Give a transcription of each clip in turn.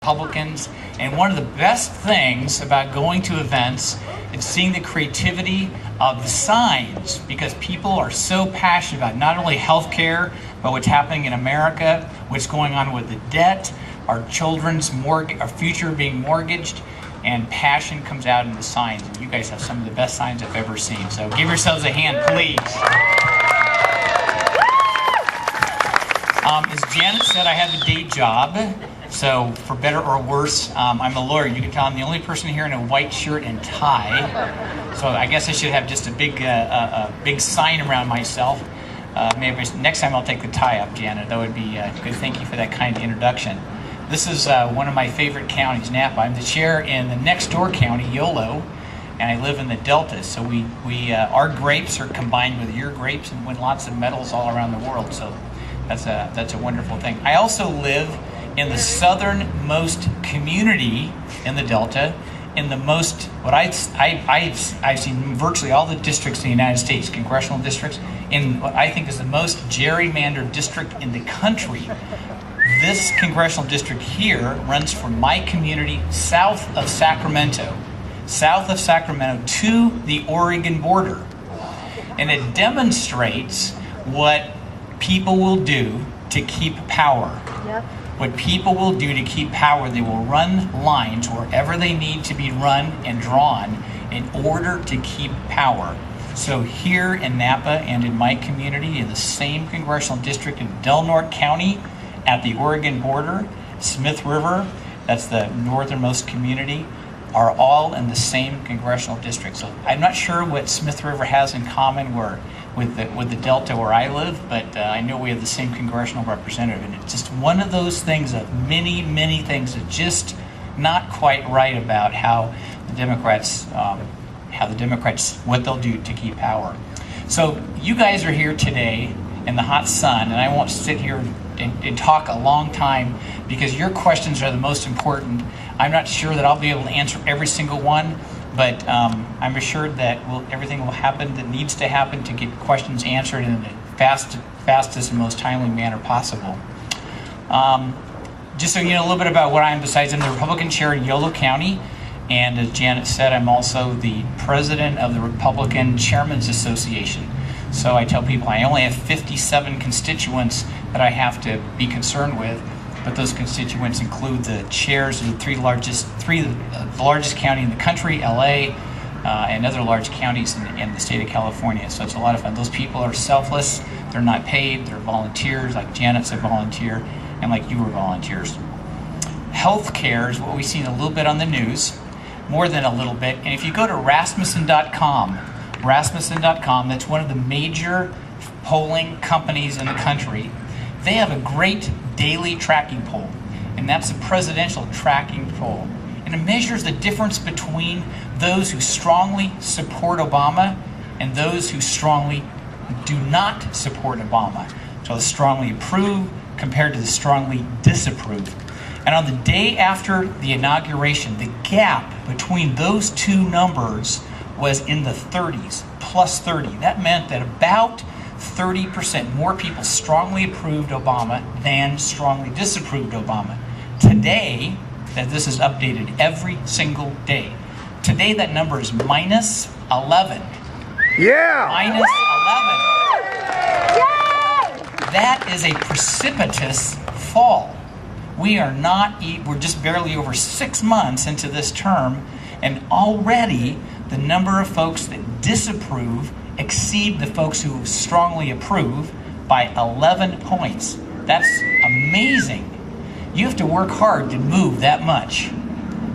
Republicans, and one of the best things about going to events is seeing the creativity of the signs, because people are so passionate about not only healthcare, but what's happening in America, what's going on with the debt, our children's our future being mortgaged, and passion comes out in the signs. And you guys have some of the best signs I've ever seen. So give yourselves a hand, please. As Janet said, I have a day job. So for better or worse, I'm a lawyer. You can tell I'm the only person here in a white shirt and tie. So I guess I should have just a big sign around myself. Maybe next time I'll take the tie up, Janet. That would be good. Thank you for that kind introduction. This is one of my favorite counties, Napa. I'm the chair in the next door county, Yolo, and I live in the Delta. So our grapes are combined with your grapes and win lots of medals all around the world. So that's a wonderful thing. I also live in the southernmost community in the Delta, in the most, I've seen virtually all the districts in the United States, congressional districts, in what I think is the most gerrymandered district in the country. This congressional district here runs from my community south of Sacramento to the Oregon border. And it demonstrates what people will do to keep power. Yep. What people will do to keep power, they will run lines wherever they need to be run and drawn in order to keep power. So here in Napa and in my community, in the same congressional district in Del Norte County at the Oregon border, Smith River, that's the northernmost community, are all in the same congressional district. So I'm not sure what Smith River has in common with the Delta where I live, but I know we have the same congressional representative, and it's just one of those things of many, many things that just not quite right about how the Democrats, what they'll do to keep power. So you guys are here today in the hot sun, and I won't sit here and talk a long time because your questions are the most important. I'm not sure that I'll be able to answer every single one, but I'm assured that everything will happen that needs to happen to get questions answered in the fastest and most timely manner possible. Just so you know a little bit about what I am, besides I'm the Republican chair in Yolo County, and as Janet said, I'm also the president of the Republican Chairman's Association. So I tell people I only have 57 constituents that I have to be concerned with, but those constituents include the chairs of the largest county in the country, LA, and other large counties in the state of California. So it's a lot of fun. Those people are selfless, they're not paid, they're volunteers, like Janet's a volunteer, and like you were volunteers. Healthcare is what we've seen a little bit on the news, more than a little bit. And if you go to Rasmussen.com, that's one of the major polling companies in the country, they have a great daily tracking poll, and that's a presidential tracking poll. And it measures the difference between those who strongly support Obama and those who strongly do not support Obama. So the strongly approve compared to the strongly disapprove. And on the day after the inauguration, the gap between those two numbers was in the 30s, plus 30. That meant that about 30% more people strongly approved Obama than strongly disapproved Obama. Today, that this is updated every single day. Today that number is minus 11. Yeah! Minus 11. Yay! That is a precipitous fall. We're just barely over 6 months into this term, and already the number of folks that disapprove exceed the folks who strongly approve by 11 points. That's amazing. You have to work hard to move that much.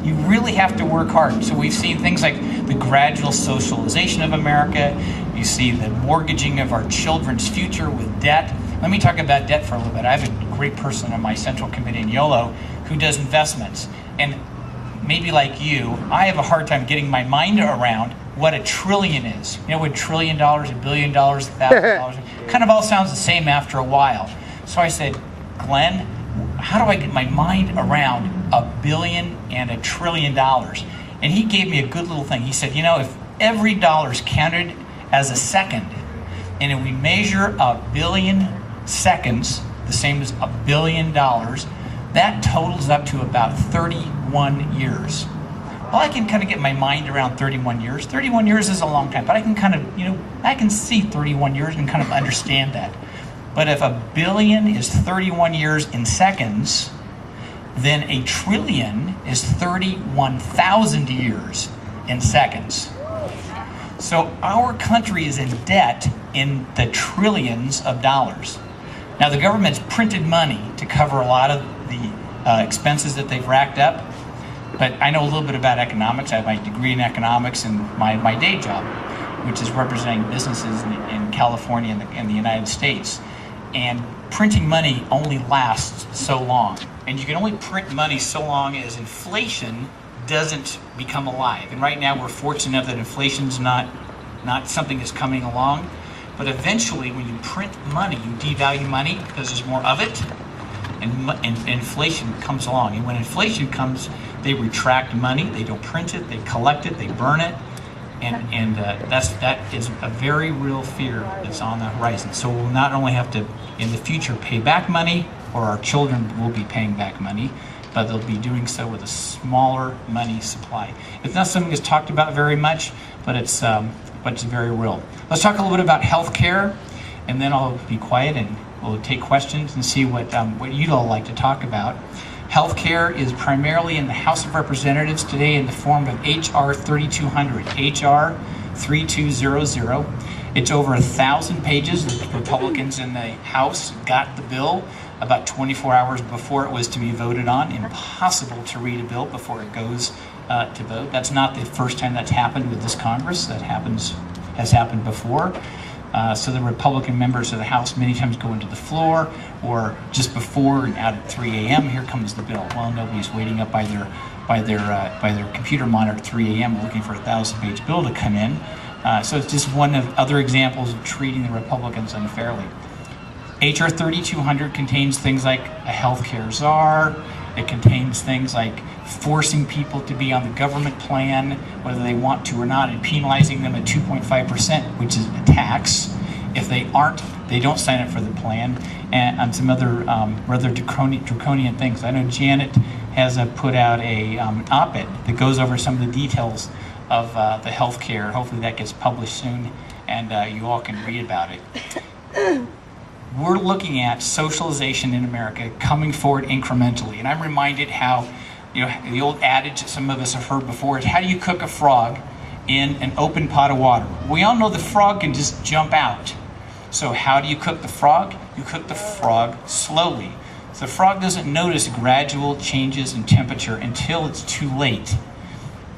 You really have to work hard. So we've seen things like the gradual socialization of America. You see the mortgaging of our children's future with debt. Let me talk about debt for a little bit. I have a great person on my central committee in YOLO who does investments. And maybe like you, I have a hard time getting my mind around what a trillion is. You know what $1 trillion, $1 billion, $1,000, kind of all sounds the same after a while. So I said, Glenn, how do I get my mind around $1 billion and $1 trillion? And he gave me a good little thing. He said, you know, if every dollar is counted as a second, and if we measure 1 billion seconds, the same as $1 billion, That totals up to about 31 years. Well, I can kind of get my mind around 31 years. 31 years is a long time, but I can kind of, I can see 31 years and kind of understand that. But if a billion is 31 years in seconds, then a trillion is 31,000 years in seconds. So our country is in debt in the trillions of dollars. Now the government's printed money to cover a lot of the expenses that they've racked up, but I know a little bit about economics. I have my degree in economics and my day job, which is representing businesses in California and the United States. And printing money only lasts so long. And you can only print money so long as inflation doesn't become alive. And right now we're fortunate enough that inflation's not something that's coming along. But eventually when you print money, you devalue money because there's more of it, and inflation comes along. And when inflation comes, they retract money, they don't print it, they collect it, they burn it. And that is a very real fear that's on the horizon. So we'll not only have to, in the future, pay back money, or our children will be paying back money, but they'll be doing so with a smaller money supply. It's not something that's talked about very much, but it's very real. Let's talk a little bit about healthcare, and then I'll be quiet and we'll take questions and see what you'd all like to talk about. Healthcare is primarily in the House of Representatives today in the form of H.R. 3200, H.R. 3200. It's over 1,000 pages. The Republicans in the House got the bill about 24 hours before it was to be voted on. Impossible to read a bill before it goes to vote. That's not the first time that's happened with this Congress. That has happened before. So the Republican members of the House many times go into the floor, or just before and out at 3 a.m. here comes the bill. Well, nobody's waiting up by their computer monitor at 3 a.m. looking for a 1,000-page bill to come in. So it's just one of other examples of treating the Republicans unfairly. H.R. 3200 contains things like a healthcare czar. It contains things like forcing people to be on the government plan, whether they want to or not, and penalizing them at 2.5%, which is a tax. If they aren't, they don't sign up for the plan, and some other rather draconian things. I know Janet has put out an op-ed that goes over some of the details of the health care. Hopefully that gets published soon, and you all can read about it. We're looking at socialization in America coming forward incrementally, and I'm reminded how, the old adage that some of us have heard before is, how do you cook a frog in an open pot of water? We all know the frog can just jump out. So how do you cook the frog? You cook the frog slowly. So the frog doesn't notice gradual changes in temperature until it's too late.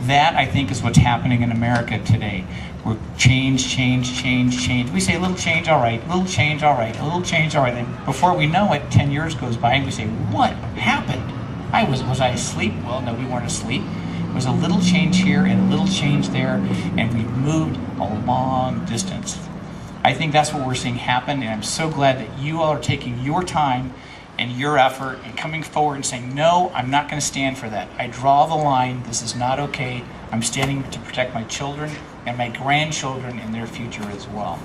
That, I think, is what's happening in America today. We're change. We say a little change, all right, a little change, all right, a little change, all right. And before we know it, 10 years goes by and we say, what happened? Was I asleep? Well, no, we weren't asleep. It was a little change here and a little change there, and we've moved a long distance. I think that's what we're seeing happen, and I'm so glad that you all are taking your time and your effort and coming forward and saying, no, I'm not going to stand for that. I draw the line. This is not okay. I'm standing to protect my children and my grandchildren and their future as well.